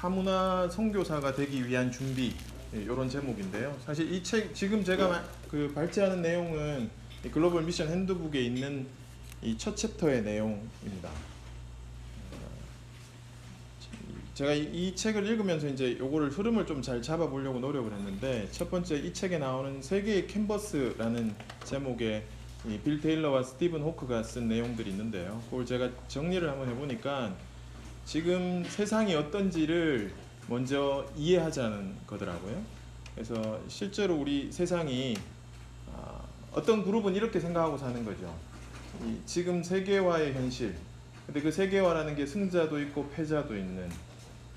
타문화 선교사가 되기 위한 준비, 이런 제목인데요. 사실 이 책 지금 제가 발제하는 내용은 이 글로벌 미션 핸드북에 있는 이 첫 챕터의 내용입니다. 제가 이 책을 읽으면서 이제 요거를 흐름을 좀 잘 잡아보려고 노력을 했는데, 첫 번째 이 책에 나오는 세계의 캔버스라는 제목의 이 빌 테일러와 스티븐 호크가 쓴 내용들이 있는데요. 그걸 제가 정리를 한번 해보니까 지금 세상이 어떤지를 먼저 이해하자는 거더라고요. 그래서 실제로 우리 세상이 어떤 그룹은 이렇게 생각하고 사는 거죠. 지금 세계화의 현실. 근데 그 세계화라는 게 승자도 있고 패자도 있는,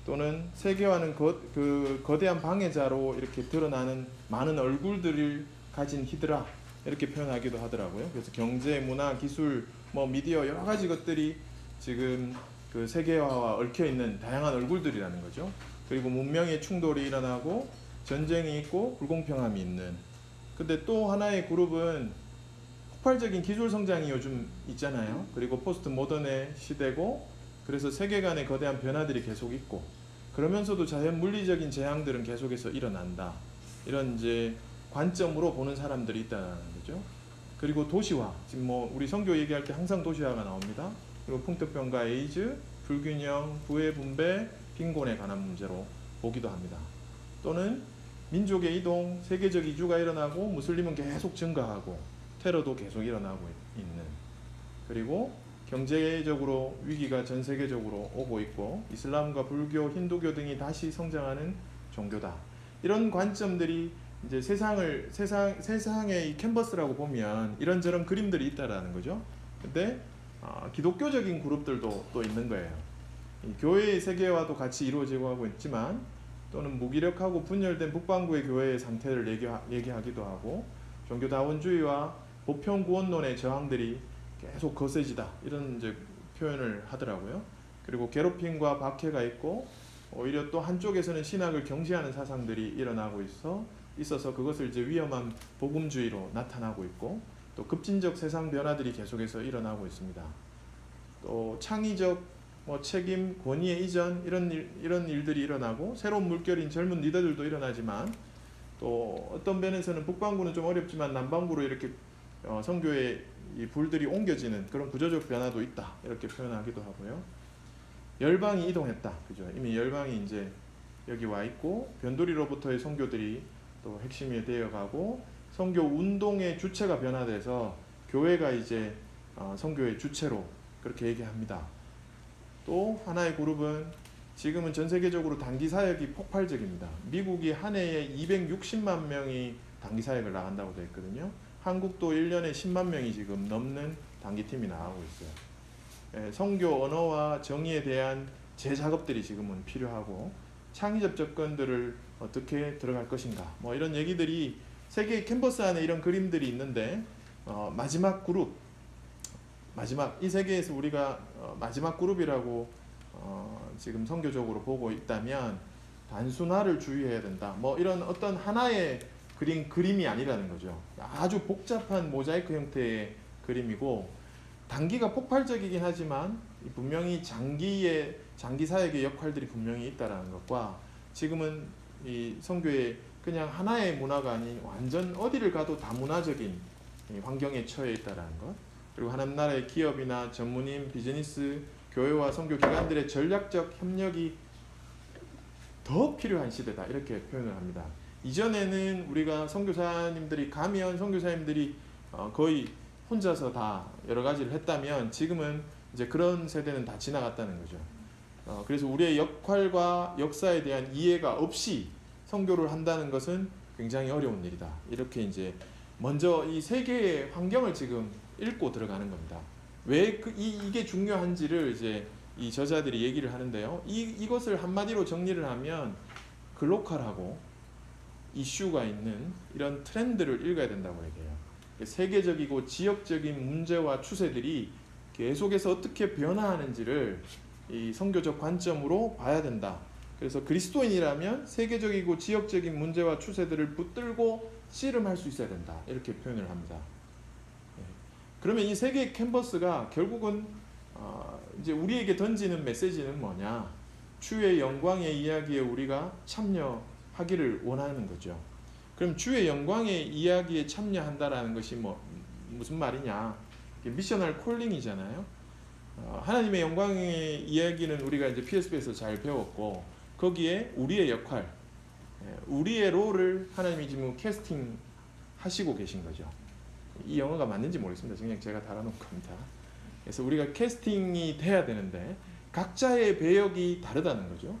또는 세계화는 그 거대한 방해자로 이렇게 드러나는 많은 얼굴들을 가진 히드라, 이렇게 표현하기도 하더라고요. 그래서 경제, 문화, 기술, 미디어 여러 가지 것들이 지금 그 세계화와 얽혀 있는 다양한 얼굴들이라는 거죠. 그리고 문명의 충돌이 일어나고 전쟁이 있고 불공평함이 있는. 근데 또 하나의 그룹은 폭발적인 기술 성장이 요즘 있잖아요. 그리고 포스트 모던의 시대고, 그래서 세계 간의 거대한 변화들이 계속 있고, 그러면서도 자연 물리적인 재앙들은 계속해서 일어난다. 이런 이제 관점으로 보는 사람들이 있다는 거죠. 그리고 도시화, 지금 우리 선교 얘기할 때 항상 도시화가 나옵니다. 그리고 풍토병과 에이즈, 불균형, 부의 분배, 빈곤에 관한 문제로 보기도 합니다. 또는 민족의 이동, 세계적 이주가 일어나고 무슬림은 계속 증가하고 테러도 계속 일어나고 있는, 그리고 경제적으로 위기가 전 세계적으로 오고 있고 이슬람과 불교, 힌두교 등이 다시 성장하는 종교다. 이런 관점들이 이제 세상의 이 캔버스라고 보면 이런저런 그림들이 있다라는 거죠. 근데 기독교적인 그룹들도 또 있는 거예요. 교회의 세계화도 같이 이루어지고 하고 있지만, 또는 무기력하고 분열된 북반구의 교회의 상태를 얘기하기도 하고, 종교다원주의와 보편구원론의 저항들이 계속 거세지다, 이런 이제 표현을 하더라고요. 그리고 괴롭힘과 박해가 있고, 오히려 또 한쪽에서는 신학을 경시하는 사상들이 일어나고 있어서 그것을 이제 위험한 복음주의로 나타나고 있고, 또 급진적 세상 변화들이 계속해서 일어나고 있습니다. 또 창의적 책임, 권위의 이전, 이런 일들이 일어나고, 새로운 물결인 젊은 리더들도 일어나지만, 또 어떤 면에서는 북반구는 좀 어렵지만 남반구로 이렇게 선교의 이 불들이 옮겨지는 그런 구조적 변화도 있다, 이렇게 표현하기도 하고요. 열방이 이동했다, 그죠? 이미 열방이 이제 여기 와 있고, 변두리로부터의 선교들이 또 핵심이 되어가고, 선교 운동의 주체가 변화돼서 교회가 이제 선교의 주체로 그렇게 얘기합니다. 또 하나의 그룹은 지금은 전 세계적으로 단기 사역이 폭발적입니다. 미국이 한 해에 260만 명이 단기 사역을 나간다고 되어 있거든요. 한국도 1년에 10만 명이 지금 넘는 단기팀이 나가고 있어요. 선교 언어와 정의에 대한 재작업들이 지금은 필요하고, 창의적 접근들을 어떻게 들어갈 것인가, 이런 얘기들이 세계의 캔버스 안에 이런 그림들이 있는데, 마지막 이 세계에서 우리가 마지막 그룹이라고 지금 선교적으로 보고 있다면 단순화를 주의해야 된다, 이런 어떤 하나의 그림이 아니라는 거죠. 아주 복잡한 모자이크 형태의 그림이고, 단기가 폭발적이긴 하지만 분명히 장기 사역의 역할들이 분명히 있다라는 것과, 지금은 이 선교의 그냥 하나의 문화가 아닌 완전 어디를 가도 다문화적인 환경에 처해 있다라는 것, 그리고 하나나라의 기업이나 전문인, 비즈니스, 교회와 선교 기관들의 전략적 협력이 더 필요한 시대다, 이렇게 표현을 합니다. 이전에는 우리가 선교사님들이 가면 선교사님들이 거의 혼자서 다 여러 가지를 했다면, 지금은 이제 그런 세대는 다 지나갔다는 거죠. 그래서 우리의 역할과 역사에 대한 이해가 없이 선교를 한다는 것은 굉장히 어려운 일이다, 이렇게 이제 먼저 이 세계의 환경을 지금 읽고 들어가는 겁니다. 왜 이게 중요한지를 이제 이 저자들이 얘기를 하는데요. 이것을 한마디로 정리를 하면 글로컬하고 이슈가 있는 이런 트렌드를 읽어야 된다고 얘기해요. 세계적이고 지역적인 문제와 추세들이 계속해서 어떻게 변화하는지를 이 선교적 관점으로 봐야 된다. 그래서 그리스도인이라면 세계적이고 지역적인 문제와 추세들을 붙들고 씨름할 수 있어야 된다, 이렇게 표현을 합니다. 그러면 이 세계의 캔버스가 결국은 이제 우리에게 던지는 메시지는 뭐냐? 주의 영광의 이야기에 우리가 참여하기를 원하는 거죠. 그럼 주의 영광의 이야기에 참여한다라는 것이 무슨 말이냐? 미셔널 콜링이잖아요. 하나님의 영광의 이야기는 우리가 이제 PSB에서 잘 배웠고, 거기에 우리의 역할, 우리의 롤을 하나님이 지금 캐스팅 하시고 계신 거죠. 이 영어가 맞는지 모르겠습니다. 그냥 제가 달아놓은 겁니다. 그래서 우리가 캐스팅이 돼야 되는데 각자의 배역이 다르다는 거죠.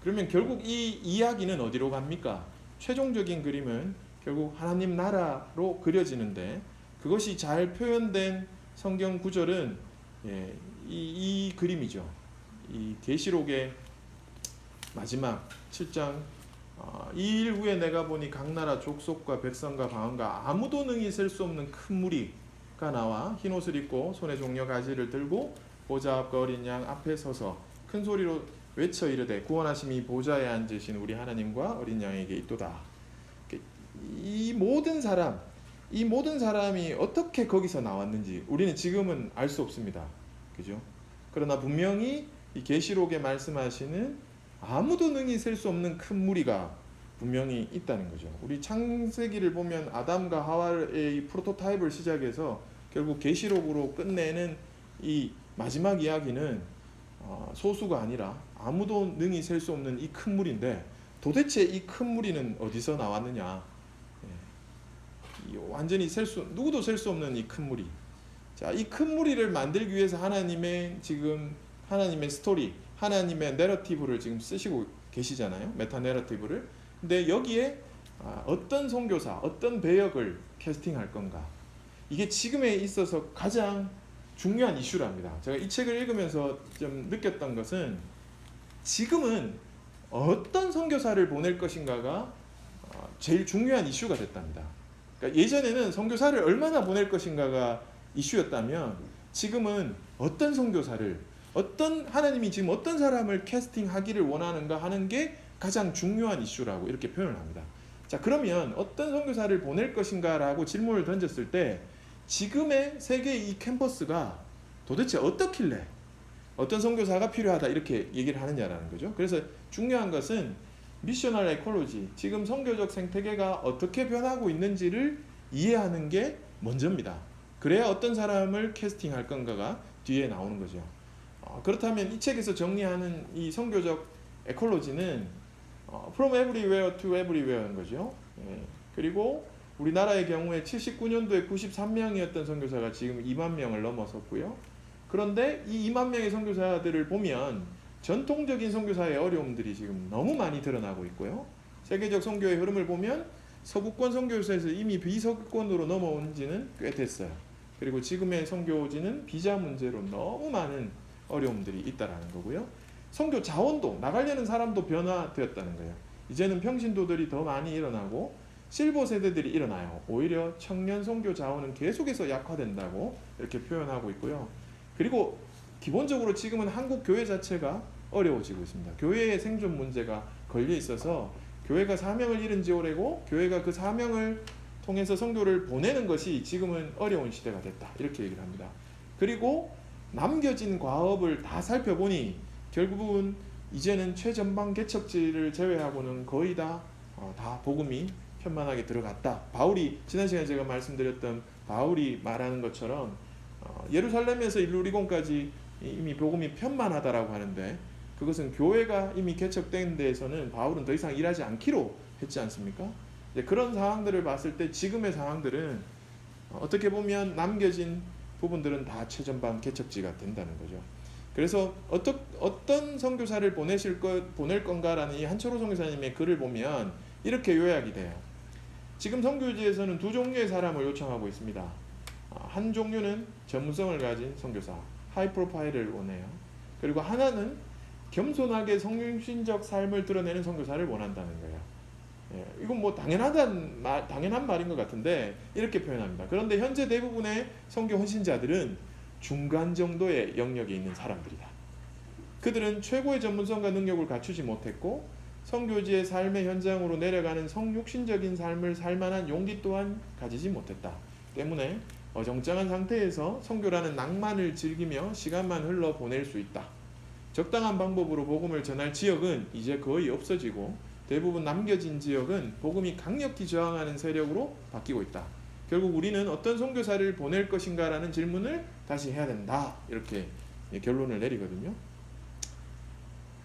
그러면 결국 이 이야기는 어디로 갑니까? 최종적인 그림은 결국 하나님 나라로 그려지는데, 그것이 잘 표현된 성경 구절은 이 그림이죠. 이 계시록의 마지막 7장, 이 일 후에 내가 보니 각 나라 족속과 백성과 방언과 아무도 능히 셀 수 없는 큰 무리가 나와 흰 옷을 입고 손에 종려 가지를 들고 보좌 앞과 어린 양 앞에 서서 큰 소리로 외쳐 이르되 구원하심이 보좌에 앉으신 우리 하나님과 어린 양에게 있도다. 이 모든 사람이 어떻게 거기서 나왔는지 우리는 지금은 알 수 없습니다. 그죠? 그러나 분명히 이 계시록에 말씀하시는 아무도 능히 셀 수 없는 큰 무리가 분명히 있다는 거죠. 우리 창세기를 보면 아담과 하와의 프로토타입을 시작해서 결국 계시록으로 끝내는 이 마지막 이야기는 소수가 아니라 아무도 능히 셀 수 없는 이 큰 무리인데, 도대체 이 큰 무리는 어디서 나왔느냐? 완전히 누구도 셀 수 없는 이 큰 무리. 자, 이 큰 무리를 만들기 위해서 하나님의 스토리, 하나님의 내러티브를 지금 쓰시고 계시잖아요. 메타 내러티브를. 근데 여기에 어떤 선교사, 어떤 배역을 캐스팅할 건가? 이게 지금에 있어서 가장 중요한 이슈랍니다. 제가 이 책을 읽으면서 좀 느꼈던 것은 지금은 어떤 선교사를 보낼 것인가가 제일 중요한 이슈가 됐답니다. 그러니까 예전에는 선교사를 얼마나 보낼 것인가가 이슈였다면, 지금은 어떤 선교사를, 하나님이 지금 어떤 사람을 캐스팅하기를 원하는가 하는 게 가장 중요한 이슈라고 이렇게 표현을 합니다. 자, 그러면 어떤 선교사를 보낼 것인가라고 질문을 던졌을 때 지금의 세계의 이 캠퍼스가 도대체 어떻길래 어떤 선교사가 필요하다 이렇게 얘기를 하느냐라는 거죠. 그래서 중요한 것은 미셔널 에콜로지, 지금 선교적 생태계가 어떻게 변하고 있는지를 이해하는 게 먼저입니다. 그래야 어떤 사람을 캐스팅할 건가가 뒤에 나오는 거죠. 그렇다면 이 책에서 정리하는 이 선교적 에콜로지는 from everywhere to everywhere인 거죠. 그리고 우리나라의 경우에 79년도에 93명이었던 선교사가 지금 2만 명을 넘어섰고요. 그런데 이 2만 명의 선교사들을 보면 전통적인 선교사의 어려움들이 지금 너무 많이 드러나고 있고요. 세계적 선교의 흐름을 보면 서구권 선교사에서 이미 비서구권으로 넘어온 지는 꽤 됐어요. 그리고 지금의 선교지는 비자 문제로 너무 많은 어려움들이 있다라는 거고요. 선교 자원도, 나가려는 사람도 변화되었다는 거예요. 이제는 평신도들이 더 많이 일어나고 실버 세대들이 일어나요. 오히려 청년 선교 자원은 계속해서 약화된다고 이렇게 표현하고 있고요. 그리고 기본적으로 지금은 한국 교회 자체가 어려워지고 있습니다. 교회의 생존 문제가 걸려 있어서 교회가 사명을 잃은 지 오래고, 교회가 그 사명을 통해서 선교를 보내는 것이 지금은 어려운 시대가 됐다 이렇게 얘기를 합니다. 그리고 남겨진 과업을 다 살펴보니 결국은 이제는 최전방 개척지를 제외하고는 거의 다 복음이 편만하게 들어갔다. 바울이 지난 시간에 제가 말씀드렸던 바울이 말하는 것처럼 예루살렘에서 일루리곤까지 이미 복음이 편만하다라고 하는데, 그것은 교회가 이미 개척된 데에서는 바울은 더 이상 일하지 않기로 했지 않습니까? 그런 상황들을 봤을 때 지금의 상황들은 어떻게 보면 남겨진 부분들은 다 최전방 개척지가 된다는 거죠. 그래서 어떤 선교사를 보낼 건가라는 이 한철호 선교사님의 글을 보면 이렇게 요약이 돼요. 지금 선교지에서는 두 종류의 사람을 요청하고 있습니다. 한 종류는 전문성을 가진 선교사, 하이 프로파일을 원해요. 그리고 하나는 겸손하게 성육신적 삶을 드러내는 선교사를 원한다는 거예요. 이건 뭐 당연한 말인 것 같은데 이렇게 표현합니다. 그런데 현재 대부분의 선교 헌신자들은 중간 정도의 영역에 있는 사람들이다. 그들은 최고의 전문성과 능력을 갖추지 못했고 선교지의 삶의 현장으로 내려가는 성육신적인 삶을 살 만한 용기 또한 가지지 못했다. 때문에 어정쩡한 상태에서 선교라는 낭만을 즐기며 시간만 흘러 보낼 수 있다. 적당한 방법으로 복음을 전할 지역은 이제 거의 없어지고 대부분 남겨진 지역은 복음이 강력히 저항하는 세력으로 바뀌고 있다. 결국 우리는 어떤 선교사를 보낼 것인가라는 질문을 다시 해야 된다. 이렇게 결론을 내리거든요.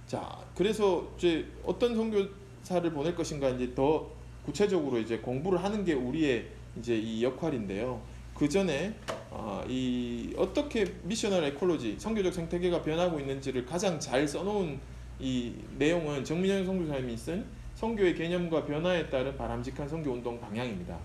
자, 그래서 이제 어떤 선교사를 보낼 것인가 이제 더 구체적으로 이제 공부를 하는 게 우리의 이제 이 역할인데요. 그 전에 이 어떻게 미셔널 에콜로지, 선교적 생태계가 변하고 있는지를 가장 잘 써놓은 이 내용은 정민영 선교사님이 쓴 선교의 개념과 변화에 따른 바람직한 선교 운동 방향입니다.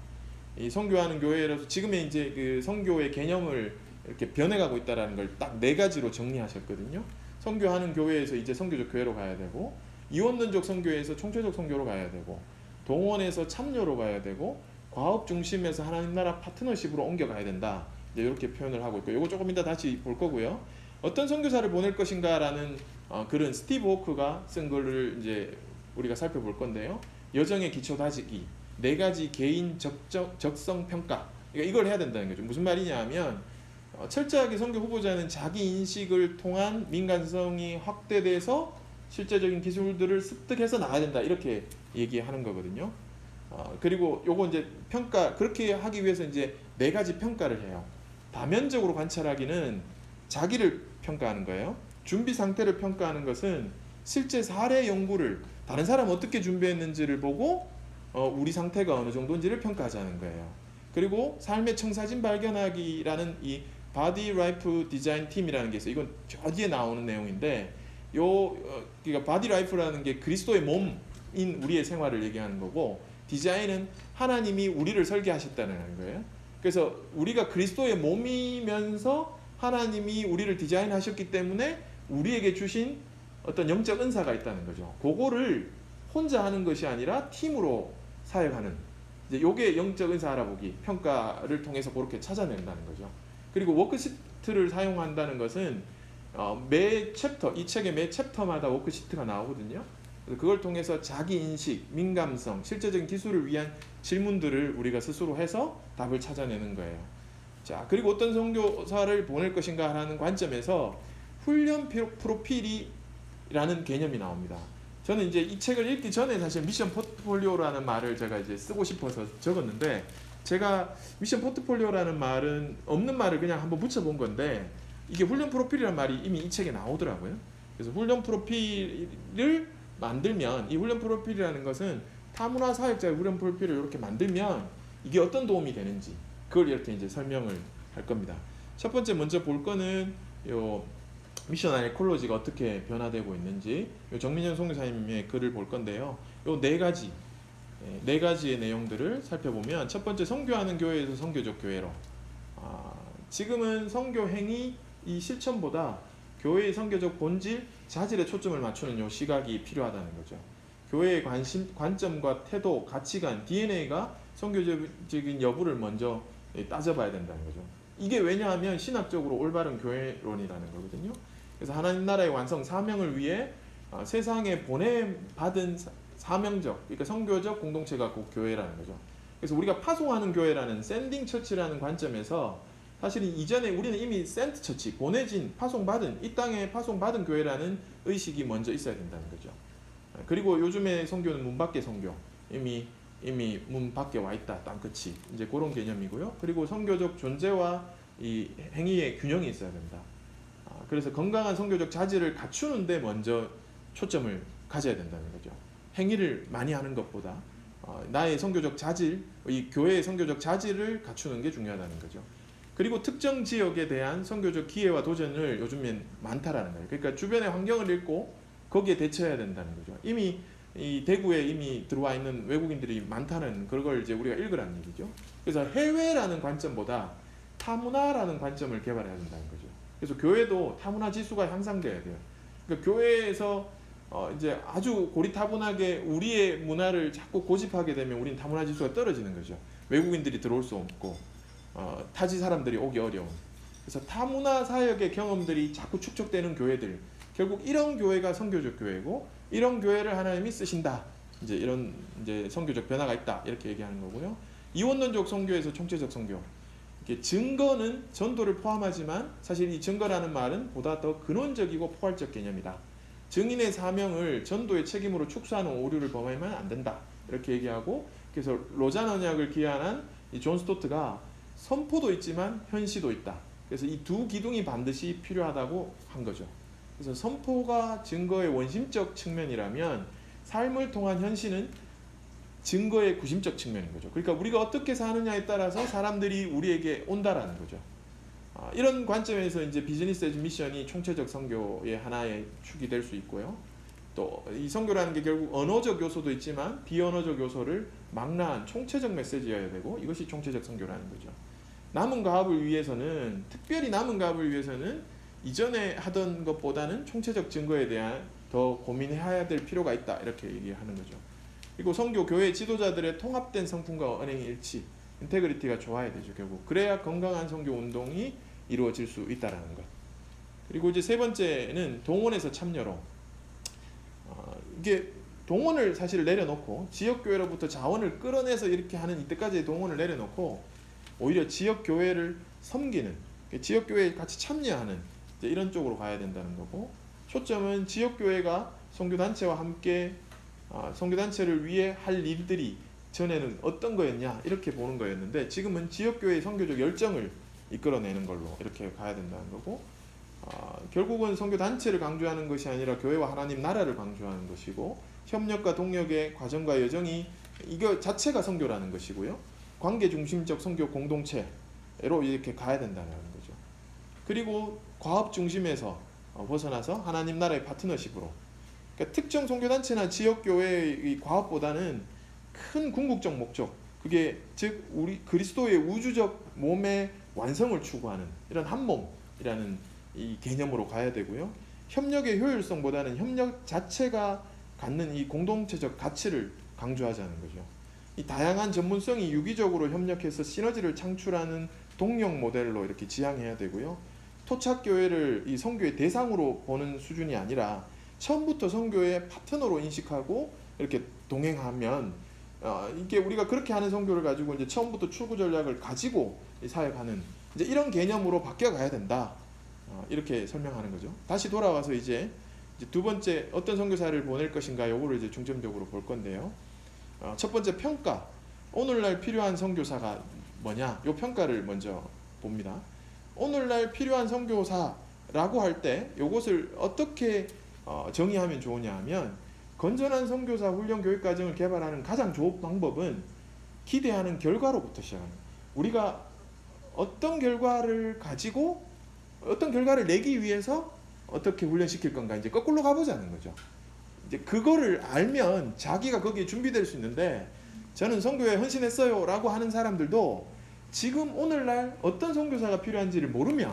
이 선교하는 교회로서 지금의 이제 그 선교의 개념을 이렇게 변해가고 있다라는 걸 딱 4가지로 정리하셨거든요. 선교하는 교회에서 이제 선교적 교회로 가야 되고, 이원론적 선교에서 총체적 선교로 가야 되고, 동원에서 참여로 가야 되고, 과업 중심에서 하나님 나라 파트너십으로 옮겨가야 된다. 이제 이렇게 표현을 하고 있고, 이거 조금 이따 다시 볼 거고요. 어떤 선교사를 보낼 것인가라는 글은 스티브 호크가 쓴 글을 이제 우리가 살펴볼 건데요. 여정의 기초 다지기, 4가지 개인 적성 평가. 그러니까 이걸 해야 된다는 거죠. 무슨 말이냐면 철저하게 선교 후보자는 자기 인식을 통한 민간성이 확대돼서 실제적인 기술들을 습득해서 나가야 된다. 이렇게 얘기하는 거거든요. 그리고 요거 이제 평가, 그렇게 하기 위해서 이제 4가지 평가를 해요. 다면적으로 관찰하기는 자기를 평가하는 거예요. 준비 상태를 평가하는 것은 실제 사례 연구를 다른 사람 어떻게 준비했는지를 보고 우리 상태가 어느 정도인지를 평가하자는 거예요. 그리고 삶의 청사진 발견하기라는 이 바디 라이프 디자인 팀이라는 게 있어요. 이건 저 뒤에 나오는 내용인데 그러니까 바디 라이프라는 게 그리스도의 몸인 우리의 생활을 얘기하는 거고, 디자인은 하나님이 우리를 설계하셨다는 거예요. 그래서 우리가 그리스도의 몸이면서 하나님이 우리를 디자인하셨기 때문에 우리에게 주신 어떤 영적 은사가 있다는 거죠. 그거를 혼자 하는 것이 아니라 팀으로 사역하는, 이제 요게 영적 은사 알아보기 평가를 통해서 그렇게 찾아낸다는 거죠. 그리고 워크시트를 사용한다는 것은 매 챕터, 이 책의 매 챕터마다 워크시트가 나오거든요. 그래서 그걸 통해서 자기 인식, 민감성, 실제적인 기술을 위한 질문들을 우리가 스스로 해서 답을 찾아내는 거예요. 자, 그리고 어떤 선교사를 보낼 것인가 하는 관점에서 훈련 프로필이라는 개념이 나옵니다. 저는 이제 이 책을 읽기 전에 사실 미션 포트폴리오라는 말을 제가 이제 쓰고 싶어서 적었는데, 제가 미션 포트폴리오라는 말은 없는 말을 그냥 한번 붙여본 건데, 이게 훈련 프로필이라는 말이 이미 이 책에 나오더라고요. 그래서 훈련 프로필을 만들면, 이 훈련 프로필이라는 것은 타문화 사역자의 훈련 프로필을 이렇게 만들면 이게 어떤 도움이 되는지 그걸 이렇게 이제 설명을 할 겁니다. 첫 번째 먼저 볼 거는 요 미션 에콜로지가 어떻게 변화되고 있는지, 요 정민현 선교사님의 글을 볼 건데요. 요 4가지의 내용들을 살펴보면, 첫 번째, 선교하는 교회에서 선교적 교회로. 지금은 선교 행위 이 실천보다 교회의 선교적 본질, 자질에 초점을 맞추는 요 시각이 필요하다는 거죠. 교회의 관점과 태도, 가치관, DNA가 선교적인 여부를 먼저 따져봐야 된다는 거죠. 이게 왜냐하면 신학적으로 올바른 교회론이라는 거거든요. 그래서 하나님 나라의 완성, 사명을 위해 세상에 보내받은 사명적, 그러니까 선교적 공동체가 곧 교회라는 거죠. 그래서 우리가 파송하는 교회라는 샌딩 처치라는 관점에서 사실 이전에 우리는 이미 센트 처치, 보내진, 파송받은, 이 땅에 파송받은 교회라는 의식이 먼저 있어야 된다는 거죠. 그리고 요즘의 선교는 문 밖의 선교, 이미 문 밖에 와 있다, 땅 끝이, 이제 그런 개념이고요. 그리고 선교적 존재와 이 행위의 균형이 있어야 된다. 그래서 건강한 선교적 자질을 갖추는데 먼저 초점을 가져야 된다는 거죠. 행위를 많이 하는 것보다 나의 선교적 자질, 이 교회의 선교적 자질을 갖추는 게 중요하다는 거죠. 그리고 특정 지역에 대한 선교적 기회와 도전을 요즘엔 많다라는 거예요. 그러니까 주변의 환경을 읽고 거기에 대처해야 된다는 거죠. 이미 이 대구에 이미 들어와 있는 외국인들이 많다는 그걸 이제 우리가 읽으라는 얘기죠. 그래서 해외라는 관점보다 타문화라는 관점을 개발해야 된다는 거죠. 그래서 교회도 타문화 지수가 향상돼야 돼요. 그러니까 교회에서 이제 아주 고리타분하게 우리의 문화를 자꾸 고집하게 되면 우리는 타문화 지수가 떨어지는 거죠. 외국인들이 들어올 수 없고 타지 사람들이 오기 어려운. 그래서 타문화 사역의 경험들이 자꾸 축적되는 교회들, 결국 이런 교회가 선교적 교회고, 이런 교회를 하나님이 쓰신다. 이제 이런 이제 선교적 변화가 있다. 이렇게 얘기하는 거고요. 이원론적 선교에서 총체적 선교. 이게 증거는 전도를 포함하지만 사실 이 증거라는 말은 보다 더 근원적이고 포괄적 개념이다. 증인의 사명을 전도의 책임으로 축소하는 오류를 범하면 안 된다. 이렇게 얘기하고, 그래서 로잔 언약을 기한한 이 존 스토트가 선포도 있지만 현시도 있다. 그래서 이 두 기둥이 반드시 필요하다고 한 거죠. 그래서 선포가 증거의 원심적 측면이라면 삶을 통한 현시는 증거의 구심적 측면인 거죠. 그러니까 우리가 어떻게 사느냐에 따라서 사람들이 우리에게 온다라는 거죠. 이런 관점에서 이제 비즈니스 에즈 미션이 총체적 선교의 하나의 축이 될 수 있고요. 또 이 선교라는 게 결국 언어적 요소도 있지만 비언어적 요소를 망라한 총체적 메시지여야 되고, 이것이 총체적 선교라는 거죠. 남은 가업을 위해서는, 특별히 남은 가업을 위해서는 이전에 하던 것보다는 총체적 증거에 대한 더 고민해야 될 필요가 있다, 이렇게 얘기하는 거죠. 그리고 선교 교회 지도자들의 통합된 성품과 언행의 일치, 인테그리티가 좋아야 되죠. 결국 그래야 건강한 선교 운동이 이루어질 수 있다라는 것. 그리고 이제 세 번째는 동원에서 참여로. 이게 동원을 사실 내려놓고 지역 교회로부터 자원을 끌어내서 이렇게 하는 이때까지의 동원을 내려놓고 오히려 지역 교회를 섬기는, 지역 교회에 같이 참여하는 이런 쪽으로 가야 된다는 거고, 초점은 지역 교회가 선교 단체와 함께 선교 단체를 위해 할 일들이 전에는 어떤 거였냐 이렇게 보는 거였는데, 지금은 지역 교회의 선교적 열정을 이끌어내는 걸로 이렇게 가야 된다는 거고, 결국은 선교 단체를 강조하는 것이 아니라 교회와 하나님 나라를 강조하는 것이고, 협력과 동력의 과정과 여정이 이거 자체가 선교라는 것이고요. 관계 중심적 선교 공동체로 이렇게 가야 된다는 거죠. 그리고 과업 중심에서 벗어나서 하나님 나라의 파트너십으로, 그러니까 특정 선교 단체나 지역 교회의 과업보다는 큰 궁극적 목적, 그게 즉 우리 그리스도의 우주적 몸의 완성을 추구하는 이런 한 몸이라는 이 개념으로 가야 되고요. 협력의 효율성보다는 협력 자체가 갖는 이 공동체적 가치를 강조하자는 거죠. 이 다양한 전문성이 유기적으로 협력해서 시너지를 창출하는 동력 모델로 이렇게 지향해야 되고요. 토착 교회를 이 선교의 대상으로 보는 수준이 아니라 처음부터 선교의 파트너로 인식하고 이렇게 동행하면, 이게 우리가 그렇게 하는 선교를 가지고 이제 처음부터 추구 전략을 가지고 사역하는 이제 이런 개념으로 바뀌어 가야 된다. 이렇게 설명하는 거죠. 다시 돌아와서 이제 두 번째 어떤 선교사를 보낼 것인가 요거를 이제 중점적으로 볼 건데요. 첫 번째 평가. 오늘날 필요한 선교사가 뭐냐? 요 평가를 먼저 봅니다. 오늘날 필요한 선교사라고 할 때 요것을 어떻게 정의하면 좋으냐 하면, 건전한 선교사 훈련 교육 과정을 개발하는 가장 좋은 방법은 기대하는 결과로부터 시작하는 거예요. 우리가 어떤 결과를 가지고 어떤 결과를 내기 위해서 어떻게 훈련시킬 건가, 이제 거꾸로 가보자는 거죠. 이제 그거를 알면 자기가 거기에 준비될 수 있는데, 저는 선교에 헌신했어요 라고 하는 사람들도 지금 오늘날 어떤 선교사가 필요한지를 모르면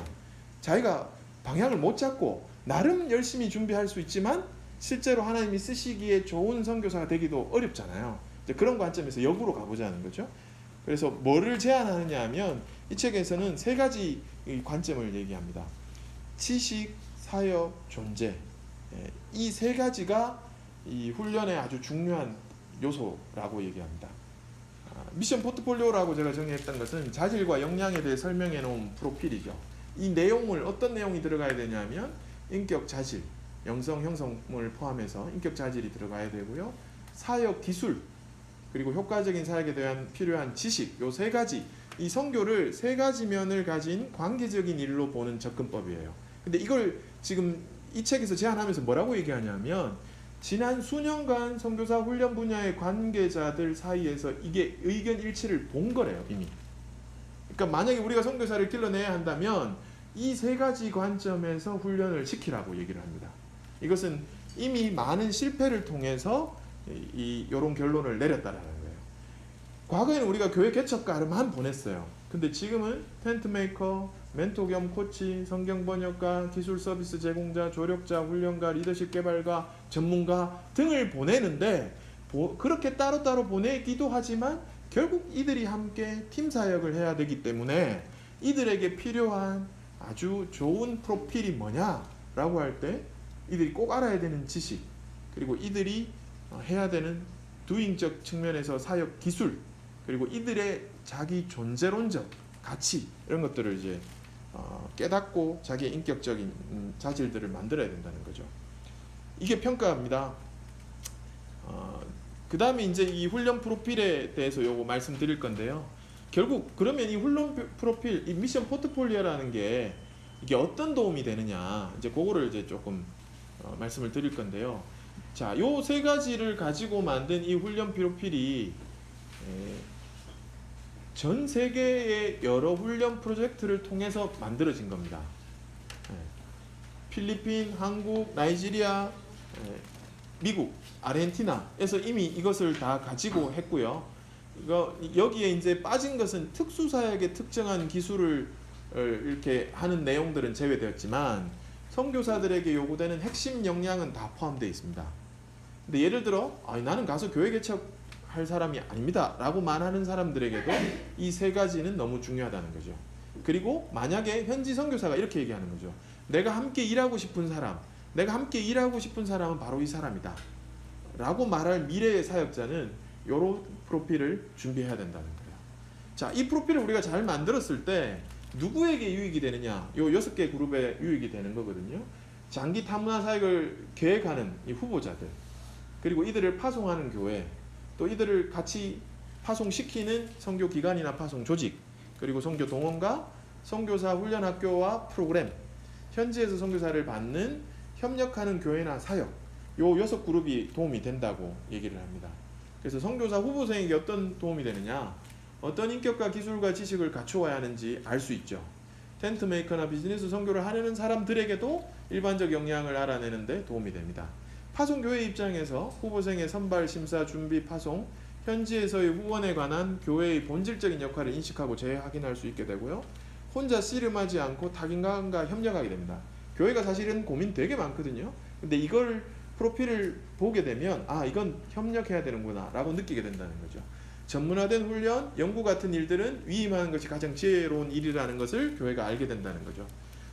자기가 방향을 못 잡고 나름 열심히 준비할 수 있지만 실제로 하나님이 쓰시기에 좋은 선교사가 되기도 어렵잖아요. 이제 그런 관점에서 역으로 가보자는 거죠. 그래서 뭐를 제안하느냐 하면, 이 책에서는 세 가지 관점을 얘기합니다. 지식, 사역, 존재. 이 세 가지가 이 훈련의 아주 중요한 요소라고 얘기합니다. 미션 포트폴리오라고 제가 정의했던 것은 자질과 역량에 대해 설명해 놓은 프로필이죠. 이 내용을, 어떤 내용이 들어가야 되냐면 인격 자질, 영성 형성을 포함해서 인격 자질이 들어가야 되고요. 사역 기술, 그리고 효과적인 사역에 대한 필요한 지식, 요 세 가지, 이 선교를 세 가지 면을 가진 관계적인 일로 보는 접근법이에요. 근데 이걸 지금 이 책에서 제안하면서 뭐라고 얘기하냐면, 지난 수년간 선교사 훈련 분야의 관계자들 사이에서 이게 의견 일치를 본 거래요, 이미. 그러니까 만약에 우리가 선교사를 길러내야 한다면 이 세 가지 관점에서 훈련을 시키라고 얘기를 합니다. 이것은 이미 많은 실패를 통해서 이런 결론을 내렸다라는 거예요. 과거에는 우리가 교회 개척가를만 보냈어요. 근데 지금은 텐트 메이커, 멘토 겸 코치, 성경 번역가, 기술 서비스 제공자, 조력자, 훈련가, 리더십 개발가, 전문가 등을 보내는데, 그렇게 따로따로 보내기도 하지만 결국 이들이 함께 팀 사역을 해야 되기 때문에 이들에게 필요한 아주 좋은 프로필이 뭐냐라고 할 때 이들이 꼭 알아야 되는 지식, 그리고 이들이 해야 되는 두잉적 측면에서 사역 기술, 그리고 이들의 자기 존재론적 가치 이런 것들을 이제 깨닫고 자기의 인격적인 자질들을 만들어야 된다는 거죠. 이게 평가입니다. 그 다음에 이제 이 훈련 프로필에 대해서 요거 말씀드릴 건데요. 결국 그러면 이 훈련 프로필, 이 미션 포트폴리오라는 게 이게 어떤 도움이 되느냐, 이제 그거를 이제 조금 말씀을 드릴 건데요. 자, 요 세 가지를 가지고 만든 이 훈련 프로필이 전 세계의 여러 훈련 프로젝트를 통해서 만들어진 겁니다. 필리핀, 한국, 나이지리아, 미국, 아르헨티나에서 이미 이것을 다 가지고 했고요. 여기에 이제 빠진 것은 특수사역의 특정한 기술을 이렇게 하는 내용들은 제외되었지만 선교사들에게 요구되는 핵심 역량은 다 포함되어 있습니다. 근데 예를 들어 나는 가서 교회 개척할 사람이 아닙니다 라고 말하는 사람들에게도 이 세 가지는 너무 중요하다는 거죠. 그리고 만약에 현지 선교사가 이렇게 얘기하는 거죠. 내가 함께 일하고 싶은 사람, 내가 함께 일하고 싶은 사람은 바로 이 사람이다 라고 말할 미래의 사역자는 요런 프로필을 준비해야 된다는 거예요. 자, 이 프로필을 우리가 잘 만들었을 때 누구에게 유익이 되느냐, 요 6개 그룹에 유익이 되는 거거든요. 장기 탐문화 사역을 계획하는 이 후보자들, 그리고 이들을 파송하는 교회, 또 이들을 같이 파송시키는 선교 기관이나 파송 조직, 그리고 선교 동원과 선교사 훈련 학교와 프로그램, 현지에서 선교사를 받는 협력하는 교회나 사역, 요 6그룹이 도움이 된다고 얘기를 합니다. 그래서 선교사 후보생에게 어떤 도움이 되느냐, 어떤 인격과 기술과 지식을 갖추어야 하는지 알 수 있죠. 텐트 메이커나 비즈니스 선교를 하려는 사람들에게도 일반적 역량을 알아내는데 도움이 됩니다. 파송교회 입장에서 후보생의 선발, 심사, 준비, 파송, 현지에서의 후원에 관한 교회의 본질적인 역할을 인식하고 재확인할 수 있게 되고요. 혼자 씨름하지 않고 타인과 협력하게 됩니다. 교회가 사실은 고민 되게 많거든요. 근데 이걸 프로필을 보게 되면 이건 협력해야 되는구나 라고 느끼게 된다는 거죠. 전문화된 훈련, 연구 같은 일들은 위임하는 것이 가장 지혜로운 일이라는 것을 교회가 알게 된다는 거죠.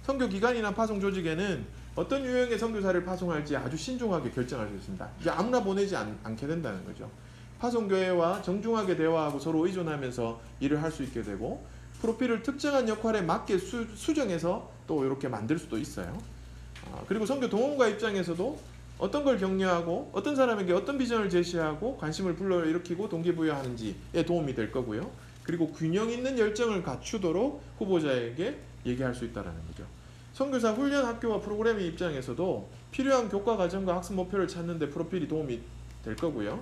선교기관이나 파송 조직에는 어떤 유형의 선교사를 파송할지 아주 신중하게 결정할 수 있습니다. 이제 아무나 보내지 않게 된다는 거죠. 파송교회와 정중하게 대화하고 서로 의존하면서 일을 할 수 있게 되고, 프로필을 특정한 역할에 맞게 수정해서 또 이렇게 만들 수도 있어요. 그리고 선교 동원과 입장에서도 어떤 걸 격려하고 어떤 사람에게 어떤 비전을 제시하고 관심을 불러일으키고 동기부여하는지에 도움이 될 거고요. 그리고 균형 있는 열정을 갖추도록 후보자에게 얘기할 수 있다는 거죠. 선교사 훈련 학교와 프로그램의 입장에서도 필요한 교과 과정과 학습 목표를 찾는 데 프로필이 도움이 될 거고요.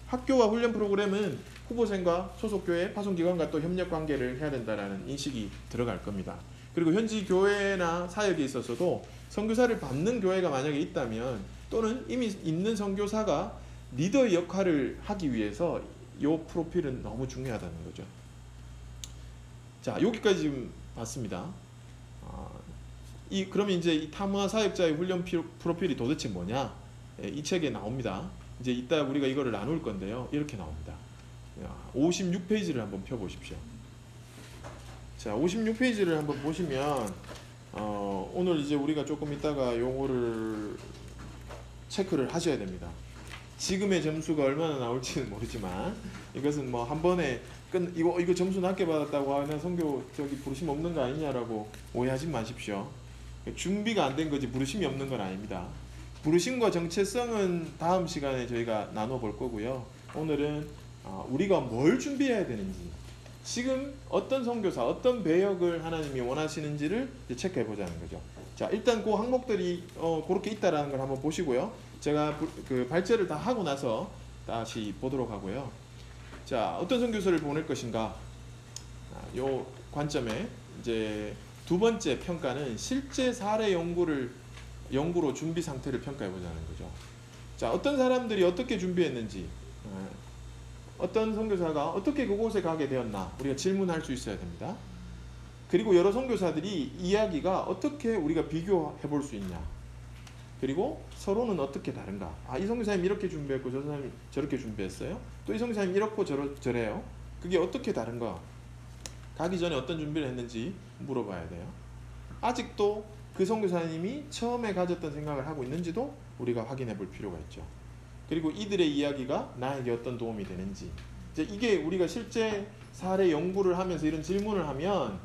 학교와 훈련 프로그램은 후보생과 소속교회, 파송기관과 또 협력 관계를 해야 된다는 인식이 들어갈 겁니다. 그리고 현지 교회나 사역에 있어서도 선교사를 받는 교회가 만약에 있다면, 또는 이미 있는 선교사가 리더의 역할을 하기 위해서 이 프로필은 너무 중요하다는 거죠. 자, 여기까지 지금 봤습니다. 그러면 이제 이 탐화 사역자의 훈련 프로필이 도대체 뭐냐? 이 책에 나옵니다. 이제 이따 우리가 이거를 나눌 건데요. 이렇게 나옵니다. 56페이지를 한번 펴보십시오. 자, 56페이지를 한번 보시면 오늘 이제 우리가 조금 있다가 요거를 체크를 하셔야 됩니다. 지금의 점수가 얼마나 나올지는 모르지만 이것은 뭐 한 번에 이거 점수 낮게 받았다고 하면 선교 부르심 없는 거 아니냐라고 오해하지 마십시오. 준비가 안 된 거지 부르심이 없는 건 아닙니다. 부르심과 정체성은 다음 시간에 저희가 나눠볼 거고요. 오늘은 우리가 뭘 준비해야 되는지, 지금 어떤 선교사, 어떤 배역을 하나님이 원하시는지를 체크해 보자는 거죠. 자, 일단 그 항목들이 그렇게 있다라는 걸 한번 보시고요. 제가 그 발제를 다 하고 나서 다시 보도록 하고요. 자, 어떤 선교사를 보낼 것인가? 요 관점에 이제 두 번째 평가는 실제 사례 연구로 준비 상태를 평가해 보자는 거죠. 자, 어떤 사람들이 어떻게 준비했는지, 어떤 선교사가 어떻게 그곳에 가게 되었나 우리가 질문할 수 있어야 됩니다. 그리고 여러 선교사들이 이야기가 어떻게 우리가 비교해 볼 수 있냐, 그리고 서로는 어떻게 다른가. 이 선교사님 이렇게 준비했고 저 사람이 저렇게 준비했어요. 또 이 선교사님 이렇고 저래요. 그게 어떻게 다른가. 가기 전에 어떤 준비를 했는지 물어봐야 돼요. 아직도 그 선교사님이 처음에 가졌던 생각을 하고 있는지도 우리가 확인해 볼 필요가 있죠. 그리고 이들의 이야기가 나에게 어떤 도움이 되는지, 이제 이게 우리가 실제 사례 연구를 하면서 이런 질문을 하면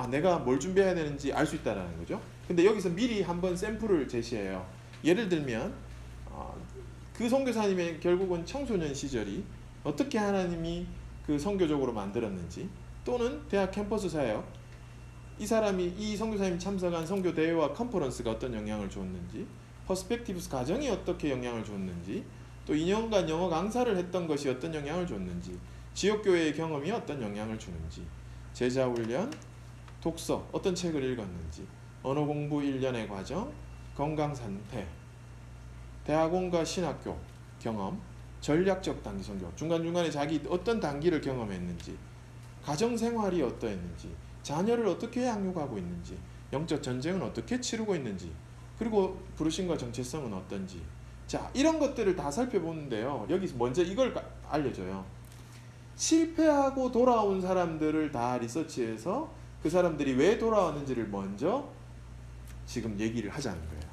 내가 뭘 준비해야 되는지 알 수 있다라는 거죠. 근데 여기서 미리 한번 샘플을 제시해요. 예를 들면 그 선교사님의 결국은 청소년 시절이 어떻게 하나님이 그 선교적으로 만들었는지, 또는 대학 캠퍼스 사역, 이 선교사님이 참석한 선교 대회와 컨퍼런스가 어떤 영향을 줬는지, 퍼스펙티브스 가정이 어떻게 영향을 줬는지, 또 2년간 영어 강사를 했던 것이 어떤 영향을 줬는지, 지역교회의 경험이 어떤 영향을 주는지, 제자훈련, 독서, 어떤 책을 읽었는지, 언어 공부 1년의 과정, 건강 상태, 대학원과 신학교 경험, 전략적 단기 선교, 중간중간에 자기 어떤 단기를 경험했는지, 가정생활이 어떠했는지, 자녀를 어떻게 양육하고 있는지, 영적 전쟁은 어떻게 치르고 있는지, 그리고 부르심과 정체성은 어떤지. 자, 이런 것들을 다 살펴보는데요. 여기서 먼저 이걸 알려줘요. 실패하고 돌아온 사람들을 다 리서치해서 그 사람들이 왜 돌아왔는지를 먼저 지금 얘기를 하자는 거예요.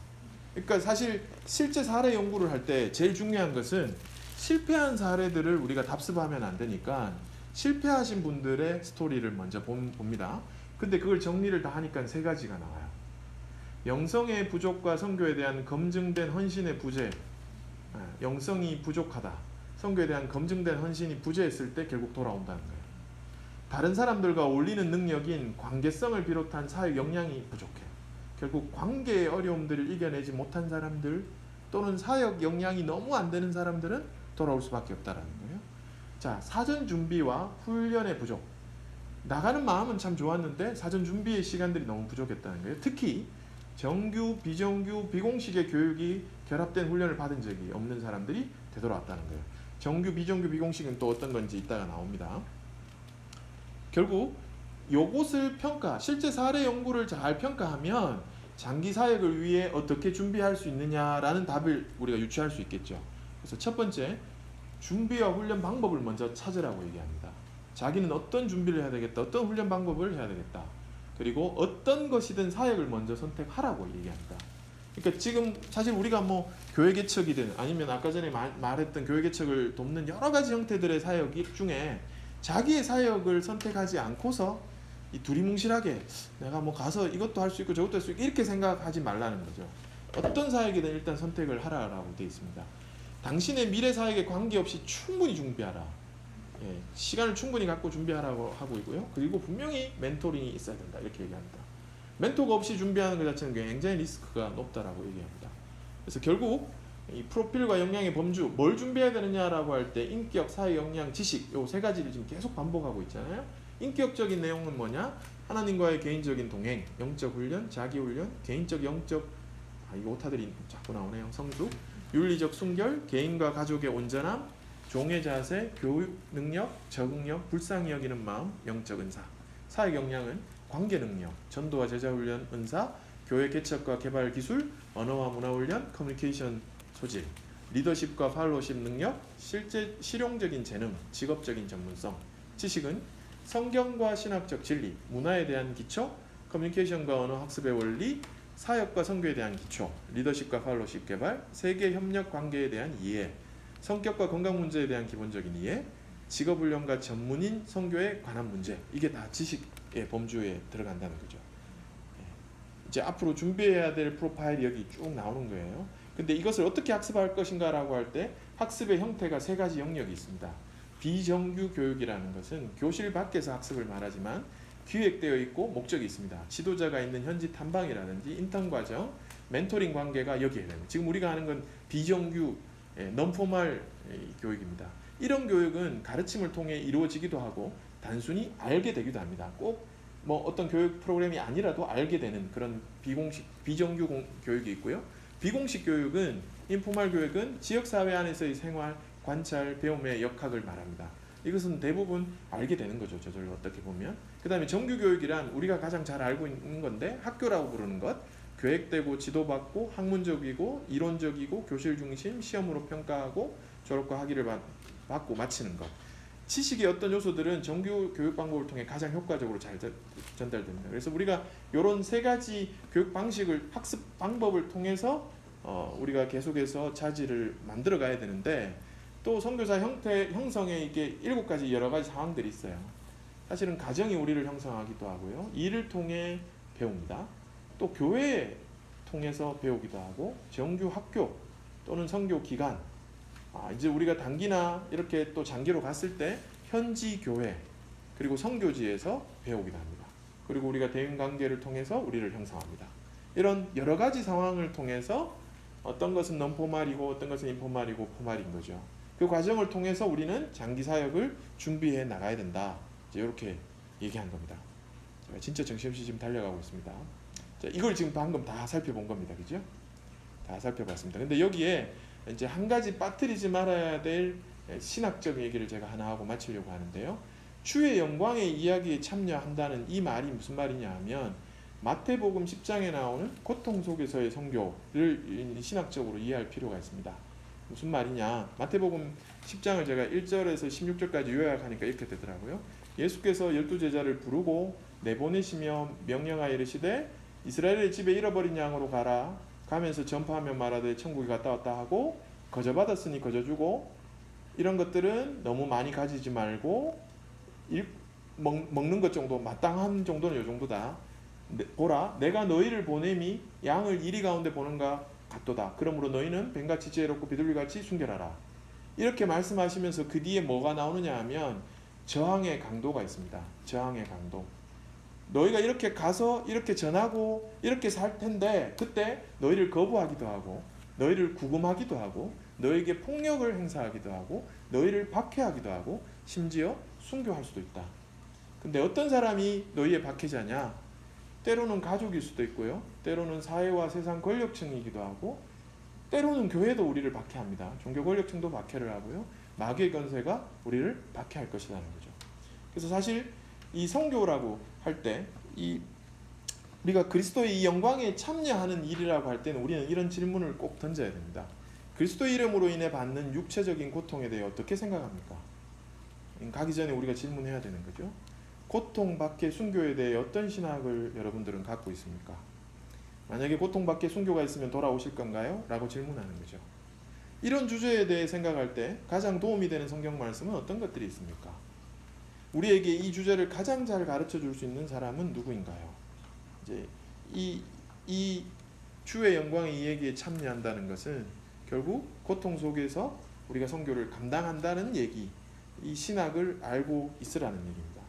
그러니까 사실 실제 사례 연구를 할 때 제일 중요한 것은 실패한 사례들을 우리가 답습하면 안 되니까 실패하신 분들의 스토리를 먼저 봅니다. 근데 그걸 정리를 다 하니까 세 가지가 나와요. 영성의 부족과 선교에 대한 검증된 헌신의 부재, 영성이 부족하다, 선교에 대한 검증된 헌신이 부재했을 때 결국 돌아온다는 거예요. 다른 사람들과 어울리는 능력인 관계성을 비롯한 사회 역량이 부족해. 결국 관계의 어려움들을 이겨내지 못한 사람들, 또는 사역 역량이 너무 안 되는 사람들은 돌아올 수밖에 없다라는 거예요. 자, 사전 준비와 훈련의 부족. 나가는 마음은 참 좋았는데 사전 준비의 시간들이 너무 부족했다는 거예요. 특히 정규, 비정규, 비공식의 교육이 결합된 훈련을 받은 적이 없는 사람들이 되돌아왔다는 거예요. 정규, 비정규, 비공식은 또 어떤 건지 이따가 나옵니다. 결국 요것을 실제 사례 연구를 잘 평가하면 장기 사역을 위해 어떻게 준비할 수 있느냐라는 답을 우리가 유추할 수 있겠죠. 그래서 첫 번째, 준비와 훈련 방법을 먼저 찾으라고 얘기합니다. 자기는 어떤 준비를 해야 되겠다, 어떤 훈련 방법을 해야 되겠다, 그리고 어떤 것이든 사역을 먼저 선택하라고 얘기합니다. 그러니까 지금 사실 우리가 교회 개척이든 아니면 아까 전에 말했던 교회 개척을 돕는 여러 가지 형태들의 사역 중에 자기의 사역을 선택하지 않고서 이 두리뭉실하게 내가 가서 이것도 할 수 있고 저것도 할 수 있고 이렇게 생각하지 말라는 거죠. 어떤 사역이든 일단 선택을 하라라고 되어 있습니다. 당신의 미래 사역에 관계없이 충분히 준비하라. 시간을 충분히 갖고 준비하라고 하고 있고요. 그리고 분명히 멘토링이 있어야 된다, 이렇게 얘기합니다. 멘토가 없이 준비하는 것 자체는 굉장히 리스크가 높다라고 얘기합니다. 그래서 결국 이 프로필과 역량의 범주, 뭘 준비해야 되느냐라고 할 때 인격, 사회 역량, 지식, 요 세 가지를 지금 계속 반복하고 있잖아요. 인격적인 내용은 뭐냐? 하나님과의 개인적인 동행, 영적 훈련, 자기 훈련, 개인적 영적, 이거 오타들이 자꾸 나오네요. 성숙, 윤리적 순결, 개인과 가족의 온전함, 종의 자세, 교육 능력, 적응력, 불쌍히 여기는 마음, 영적 은사. 사회 역량은 관계 능력, 전도와 제자 훈련 은사, 교회 개척과 개발 기술, 언어와 문화 훈련, 커뮤니케이션 소질, 리더십과 팔로우십 능력, 실용적인 재능, 직업적인 전문성. 지식은 성경과 신학적 진리, 문화에 대한 기초, 커뮤니케이션과 언어 학습의 원리, 사역과 선교에 대한 기초, 리더십과 팔로우십 개발, 세계 협력 관계에 대한 이해, 성격과 건강 문제에 대한 기본적인 이해, 직업 훈련과 전문인 선교에 관한 문제. 이게 다 지식의 범주에 들어간다는 거죠. 이제 앞으로 준비해야 될 프로파일이 여기 쭉 나오는 거예요. 근데 이것을 어떻게 학습할 것인가라고 할 때 학습의 형태가 세 가지 영역이 있습니다. 비정규 교육이라는 것은 교실 밖에서 학습을 말하지만 기획되어 있고 목적이 있습니다. 지도자가 있는 현지 탐방이라든지 인턴 과정, 멘토링 관계가 여기에 됩니다. 지금 우리가 하는 건 비정규, non-formal 교육입니다. 이런 교육은 가르침을 통해 이루어지기도 하고 단순히 알게 되기도 합니다. 꼭 어떤 교육 프로그램이 아니라도 알게 되는 그런 비정규 교육이 있고요. 비공식 교육은, 인포멀 교육은 지역사회 안에서의 생활, 관찰, 배움의 역학을 말합니다. 이것은 대부분 알게 되는 거죠, 저절로 어떻게 보면. 그 다음에 정규 교육이란 우리가 가장 잘 알고 있는 건데 학교라고 부르는 것, 계획되고 지도받고 학문적이고 이론적이고 교실 중심, 시험으로 평가하고 졸업과 학위를 받고 마치는 것. 지식의 어떤 요소들은 정규 교육 방법을 통해 가장 효과적으로 잘 전달됩니다. 그래서 우리가 이런 세 가지 교육 방식을, 학습 방법을 통해서 우리가 계속해서 자질을 만들어 가야 되는데, 또 선교사 형성에 이게 7가지 여러 가지 상황들이 있어요. 사실은 가정이 우리를 형성하기도 하고요. 일을 통해 배웁니다. 또 교회 통해서 배우기도 하고 정규 학교 또는 선교 기관, 이제 우리가 단기나 이렇게 또 장기로 갔을 때 현지 교회 그리고 선교지에서 배우기도 합니다. 그리고 우리가 대인관계를 통해서 우리를 형성합니다. 이런 여러 가지 상황을 통해서 어떤 것은 non-포말이고 어떤 것은 인포말이고 포말인 거죠. 그 과정을 통해서 우리는 장기 사역을 준비해 나가야 된다. 이제 이렇게 얘기한 겁니다. 제가 진짜 정신없이 지금 달려가고 있습니다. 자, 이걸 지금 방금 다 살펴본 겁니다. 그죠? 다 살펴봤습니다. 근데 여기에 이제 한 가지 빠뜨리지 말아야 될 신학적 얘기를 제가 하나 하고 마치려고 하는데요. 주의 영광의 이야기에 참여한다는 이 말이 무슨 말이냐 하면 마태복음 10장에 나오는 고통 속에서의 선교를 신학적으로 이해할 필요가 있습니다. 무슨 말이냐? 마태복음 10장을 제가 1절에서 16절까지 요약하니까 이렇게 되더라고요. 예수께서 12제자를 부르고 내보내시며 명령하여 이르시되 이스라엘의 집에 잃어버린 양으로 가라. 가면서 전파하며 말하되 천국이 갔다 왔다 하고 거저받았으니 거저주고, 이런 것들은 너무 많이 가지지 말고 먹는 것 정도, 마땅한 정도는 이 정도다. 보라, 내가 너희를 보냄이 양을 이리 가운데 보는가 같도다. 그러므로 너희는 뱀같이 지혜롭고 비둘기같이 순결하라. 이렇게 말씀하시면서 그 뒤에 뭐가 나오느냐 하면 저항의 강도가 있습니다. 저항의 강도. 너희가 이렇게 가서 이렇게 전하고 이렇게 살 텐데 그때 너희를 거부하기도 하고 너희를 구금하기도 하고 너희에게 폭력을 행사하기도 하고 너희를 박해하기도 하고 심지어 순교할 수도 있다. 근데 어떤 사람이 너희의 박해자냐? 때로는 가족일 수도 있고요. 때로는 사회와 세상 권력층이기도 하고 때로는 교회도 우리를 박해합니다. 종교 권력층도 박해를 하고요. 마귀의 권세가 우리를 박해할 것이라는 거죠. 그래서 사실 이 선교라고 할 때 우리가 그리스도의 이 영광에 참여하는 일이라고 할 때는 우리는 이런 질문을 꼭 던져야 됩니다. 그리스도 이름으로 인해 받는 육체적인 고통에 대해 어떻게 생각합니까? 가기 전에 우리가 질문해야 되는 거죠. 고통 밖의 순교에 대해 어떤 신학을 여러분들은 갖고 있습니까? 만약에 고통 밖의 순교가 있으면 돌아오실 건가요? 라고 질문하는 거죠. 이런 주제에 대해 생각할 때 가장 도움이 되는 성경 말씀은 어떤 것들이 있습니까? 우리에게 이 주제를 가장 잘 가르쳐 줄 수 있는 사람은 누구인가요? 이제 이 주의 영광의 이 얘기에 참여한다는 것은 결국 고통 속에서 우리가 선교를 감당한다는 얘기, 이 신학을 알고 있으라는 얘기입니다.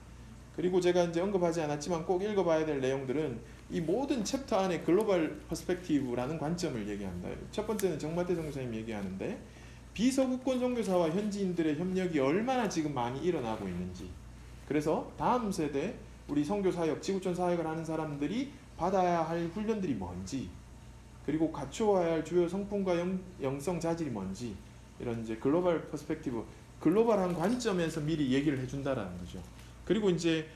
그리고 제가 이제 언급하지 않았지만 꼭 읽어봐야 될 내용들은 이 모든 챕터 안에 글로벌 퍼스펙티브라는 관점을 얘기합니다. 첫 번째는 정마태 선교사님이 얘기하는데 비서구권 선교사와 현지인들의 협력이 얼마나 지금 많이 일어나고 있는지, 그래서 다음 세대 우리 선교사역, 지구촌 사역을 하는 사람들이 받아야 할 훈련들이 뭔지, 그리고 갖추어야 할 주요 성품과 영성 자질이 뭔지, 이런 이제 글로벌 퍼스펙티브, 글로벌한 관점에서 미리 얘기를 해준다라는 거죠. 그리고 이제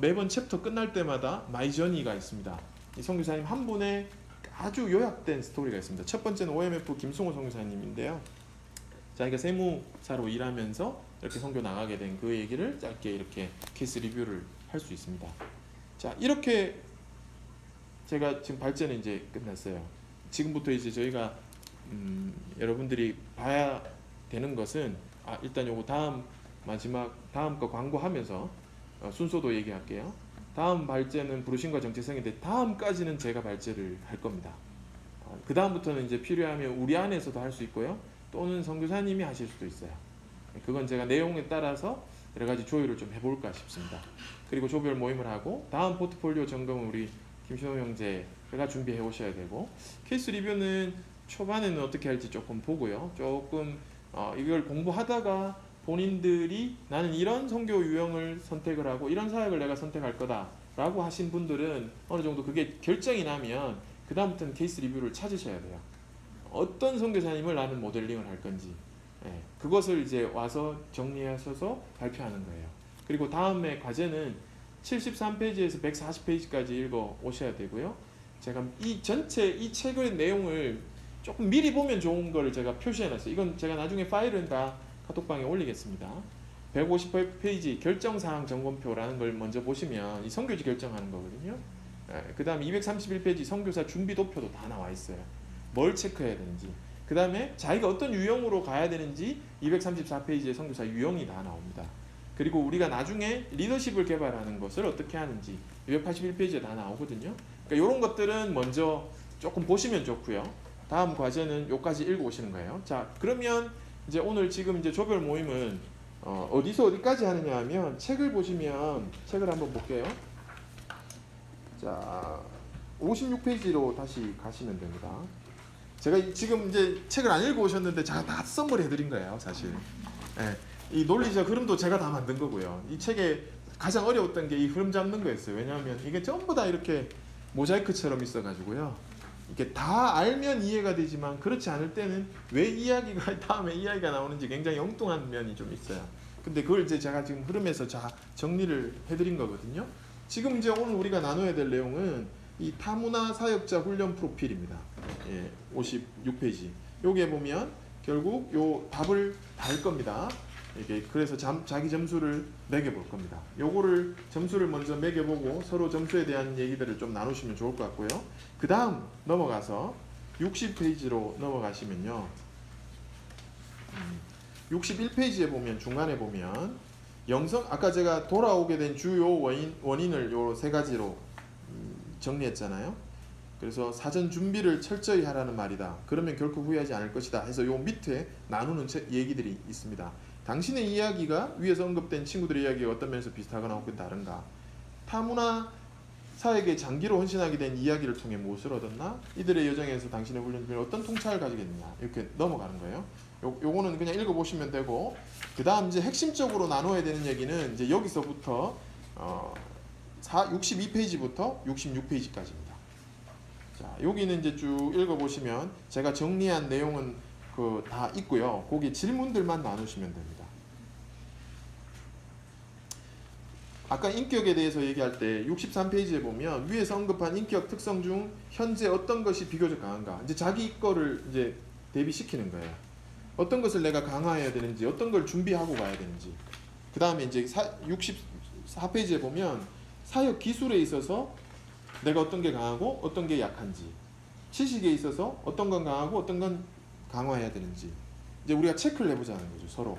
매번 챕터 끝날 때마다 마이 저니가 있습니다. 이 선교사님 한 분의 아주 요약된 스토리가 있습니다. 첫 번째는 OMF 김승호 선교사님인데요. 자기가 세무사로 일하면서 이렇게 선교 나가게 된 그 얘기를 짧게 이렇게 케이스 리뷰를 할 수 있습니다. 자, 이렇게 제가 지금 발제는 이제 끝났어요. 지금부터 이제 저희가 여러분들이 봐야 되는 것은 일단 요거 다음 거 광고하면서 순서도 얘기할게요. 다음 발제는 부르심과 정체성인데 다음까지는 제가 발제를 할 겁니다. 그 다음부터는 이제 필요하면 우리 안에서도 할 수 있고요. 또는 선교사님이 하실 수도 있어요. 그건 제가 내용에 따라서 여러 가지 조율을 좀 해볼까 싶습니다. 그리고 조별 모임을 하고 다음 포트폴리오 점검은 우리 김신호 형제가 준비해 오셔야 되고, 케이스 리뷰는 초반에는 어떻게 할지 조금 보고요. 조금 이걸 공부하다가 본인들이 나는 이런 선교 유형을 선택을 하고 이런 사역을 내가 선택할 거다라고 하신 분들은 어느 정도 그게 결정이 나면 그 다음부터는 케이스 리뷰를 찾으셔야 돼요. 어떤 선교사님을 나는 모델링을 할 건지, 그것을 이제 와서 정리하셔서 발표하는 거예요. 그리고 다음에 과제는 73페이지에서 140페이지까지 읽어 오셔야 되고요. 제가 이 전체 이 책의 내용을 조금 미리 보면 좋은 거를 제가 표시해 놨어요. 이건 제가 나중에 파일은 다 카톡방에 올리겠습니다. 150페이지 결정사항 점검표라는 걸 먼저 보시면 이 선교지 결정하는 거거든요. 그 다음 231페이지 선교사 준비 도표도 다 나와 있어요. 뭘 체크해야 되는지. 그 다음에 자기가 어떤 유형으로 가야 되는지 234페이지에 선교사 유형이 다 나옵니다. 그리고 우리가 나중에 리더십을 개발하는 것을 어떻게 하는지 281페이지에 다 나오거든요. 그러니까 이런 것들은 먼저 조금 보시면 좋고요. 다음 과제는 요까지 읽어오시는 거예요. 자, 그러면 이제 오늘 지금 이제 조별 모임은 어디서 어디까지 하느냐 하면 책을 보시면 책을 한번 볼게요. 자, 56페이지로 다시 가시면 됩니다. 제가 지금 이제 책을 안 읽어오셨는데 제가 다 선물해 드린 거예요, 사실. 네, 이 논리적 흐름도 제가 다 만든 거고요. 이 책에 가장 어려웠던 게 이 흐름 잡는 거였어요. 왜냐하면 이게 전부 다 이렇게 모자이크처럼 있어가지고요. 이게 다 알면 이해가 되지만 그렇지 않을 때는 왜 이야기가 다음에 이야기가 나오는지 굉장히 엉뚱한 면이 좀 있어요. 근데 그걸 이제 제가 지금 흐름에서 정리를 해드린 거거든요. 지금 이제 오늘 우리가 나눠야 될 내용은 이 타문화 사역자 훈련 프로필입니다. 예, 56페이지. 여기에 보면 결국 요 답을 다 할 겁니다. 이게 그래서 자기 점수를 매겨볼 겁니다. 요거를 점수를 먼저 매겨보고 서로 점수에 대한 얘기들을 좀 나누시면 좋을 것 같고요. 그 다음 넘어가서 60페이지로 넘어가시면요. 61페이지에 보면 중간에 보면 아까 제가 돌아오게 된 주요 원인을 요 세 가지로 정리했잖아요. 그래서 사전 준비를 철저히 하라는 말이다. 그러면 결코 후회하지 않을 것이다. 해서 요 밑에 나누는 얘기들이 있습니다. 당신의 이야기가 위에서 언급된 친구들의 이야기가 어떤 면에서 비슷하거나 혹은 다른가? 타문화 사역에 장기로 헌신하게 된 이야기를 통해 무엇을 얻었나? 이들의 여정에서 당신의 훈련을 어떤 통찰을 가지겠느냐? 이렇게 넘어가는 거예요. 요거는 그냥 읽어보시면 되고, 그 다음 이제 핵심적으로 나눠야 되는 얘기는 이제 여기서부터 62페이지부터 66페이지까지입니다. 자, 여기는 이제 쭉 읽어보시면 제가 정리한 내용은 다 있고요. 거기 질문들만 나누시면 됩니다. 아까 인격에 대해서 얘기할 때 63페이지에 보면 위에서 언급한 인격 특성 중 현재 어떤 것이 비교적 강한가? 이제 자기 거를 이제 대비시키는 거예요. 어떤 것을 내가 강화해야 되는지, 어떤 걸 준비하고 가야 되는지. 그 다음에 이제 64페이지에 보면 사역 기술에 있어서 내가 어떤 게 강하고 어떤 게 약한지, 지식에 있어서 어떤 건 강하고 어떤 건 강화해야 되는지 이제 우리가 체크를 해보자는 거죠, 서로.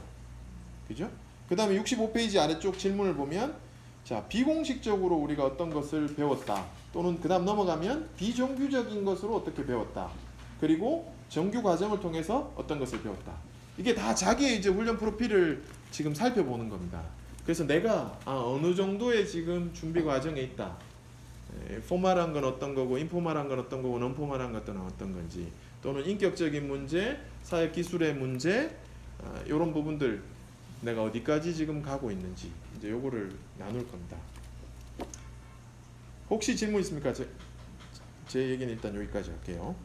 그죠? 그 다음에 65페이지 아래쪽 질문을 보면 자, 비공식적으로 우리가 어떤 것을 배웠다, 또는 그 다음 넘어가면 비정규적인 것으로 어떻게 배웠다, 그리고 정규 과정을 통해서 어떤 것을 배웠다. 이게 다 자기의 이제 훈련 프로필을 지금 살펴보는 겁니다. 그래서 내가 어느 정도의 지금 준비 과정에 있다. 포멀한 건 어떤 거고, 인포멀한 건 어떤 거고, non-포멀한 것들은 어떤 건지, 또는 인격적인 문제, 사회 기술의 문제, 이런 부분들 내가 어디까지 지금 가고 있는지 이제 요거를 나눌 겁니다. 혹시 질문 있습니까? 제 얘기는 일단 여기까지 할게요.